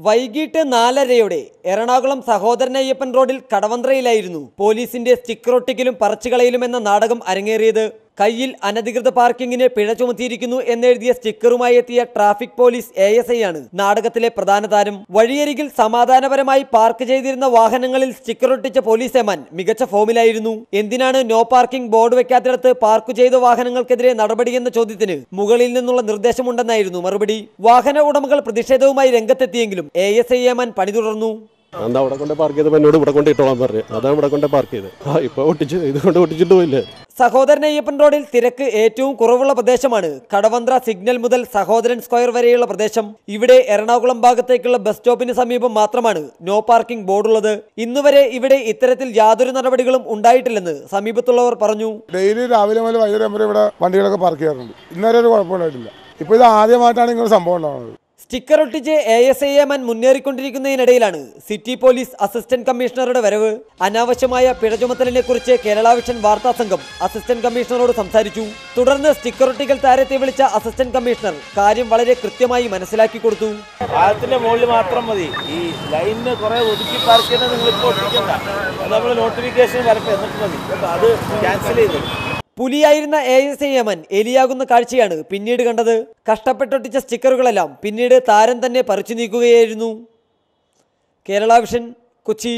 വൈകിട്ട് 4:30 എറണാകുളം സഹോദരനയ്യപ്പൻ റോഡിൽ കടവന്ത്രയിലായിരുന്നു പോലീസിന്റെ സ്റ്റിക്കർ ഒട്ടിക്കലും പറിച്ചുകളയലും എന്ന നാടകം അരങ്ങേറിയത്. കയ്യിൽ അനധികൃത പാർക്കിങ്ങിന് പിഴ ചുമത്തിയിരിക്കുന്നു എന്നെഴുതിയ സ്റ്റിക്കറുമായി എത്തിയ ട്രാഫിക് പോലീസ് ASI ആണ് നാടകത്തിലെ പ്രധാന താരം. വഴിയരികിൽ സമാധാനപരമായി പാർക്ക് ചെയ്തിരുന്ന വാഹനങ്ങളിൽ സ്റ്റിക്കർ ഒട്ടിച്ച പോലീസ് ഏമാൻ മികച്ച ഫോമിലായിരുന്നു. എന്തിനാണ് നോ പാർക്കിംഗ് ബോർഡ് വെക്കാത്തിടത്ത് പാർക്ക് ചെയ്ത വാഹനങ്ങൾക്കെതിരെ നടപടിയെന്ന ചോദ്യത്തിന് മുകളിൽ നിന്നുള്ള നിർദ്ദേശമുണ്ടെന്നായിരുന്നു മറുപടി. വാഹന ഉടമകൾ പ്രതിഷേധവുമായി രംഗത്തെത്തിയെങ്കിലും ASI ഏമാൻ പണി തുടർന്നു. അവിടെ കൊണ്ട് പാർക്ക് ചെയ്തപ്പോൾ എന്നോട് ഇവിടെ കൊണ്ട് ഇട്ടോളാൻ പറഞ്ഞു. അതാണ് ഇവിടെ കൊണ്ട് പാർക്ക് ചെയ്ത്. ഇപ്പൊ ഇതുകൊണ്ട് ഒട്ടിച്ചിട്ട് പോയില്ലേ. സഹോദരനയ്യപ്പൻ റോഡിൽ തിരക്ക് ഏറ്റവും കുറവുള്ള പ്രദേശമാണ് കടവന്ത്ര സിഗ്നൽ മുതൽ സഹോദരൻ സ്ക്വയർ വരെയുള്ള പ്രദേശം. ഇവിടെ എറണാകുളം ഭാഗത്തേക്കുള്ള ബസ് സ്റ്റോപ്പിന് സമീപം മാത്രമാണ് നോ പാർക്കിംഗ് ബോർഡുള്ളത്. ഇന്നുവരെ ഇവിടെ ഇത്തരത്തിൽ യാതൊരു നടപടികളും ഉണ്ടായിട്ടില്ലെന്ന് സമീപത്തുള്ളവർ പറഞ്ഞു. ഡെയിലി രാവിലെ മുതൽ വൈകുന്നേരം വരെ ഇവിടെ വണ്ടികളൊക്കെ പാർക്ക് ചെയ്യാറുണ്ട്. ഇന്നുവരെ ഒരു കുഴപ്പമുണ്ടായിട്ടില്ല. ഇപ്പൊ ഇത് ആദ്യമായിട്ടാണ് ഇങ്ങനെ സംഭവം ഉണ്ടാവുന്നത്. സ്റ്റിക്കർ ഒട്ടിച്ച് ASI ഏമാൻ മുന്നേറിക്കൊണ്ടിരിക്കുന്നതിനിടയിലാണ് സിറ്റി പോലീസ് അസിസ്റ്റന്റ് കമ്മീഷണറുടെ വരവ്. അനാവശ്യമായ പിഴ ചുമത്തലിനെ കുറിച്ച് കേരള വിഷൻ വാർത്താ സംഘം അസിസ്റ്റന്റ് കമ്മീഷണറോട് സംസാരിച്ചു. തുടർന്ന് സ്റ്റിക്കർ ഒട്ടിക്കൽ താരത്തെ വിളിച്ച അസിസ്റ്റന്റ് കമ്മീഷണർ കാര്യം വളരെ കൃത്യമായി മനസ്സിലാക്കി കൊടുത്തു. പാലത്തിന്റെ മുകളിൽ മാത്രം മതി, ഈ ലൈനിന് കുറെ ഒതുക്കി പാർക്ക് ചെയ്യുന്നത് നിങ്ങൾ ഇപ്പോൾ ഒട്ടിക്കണ്ട, നമ്മൾ നോട്ടിഫിക്കേഷൻ വരട്ടെ എന്നിട്ട് മതി, അത് ക്യാൻസൽ ചെയ്തു. പുലിയായിരുന്ന ASI ഏമാൻ എലിയാകുന്ന കാഴ്ചയാണ് പിന്നീട് കണ്ടത്. കഷ്ടപ്പെട്ടൊട്ടിച്ച സ്റ്റിക്കറുകളെല്ലാം പിന്നീട് താരം തന്നെ പറിച്ചു നീക്കുകയായിരുന്നു. കേരള വിഷൻ, കൊച്ചി.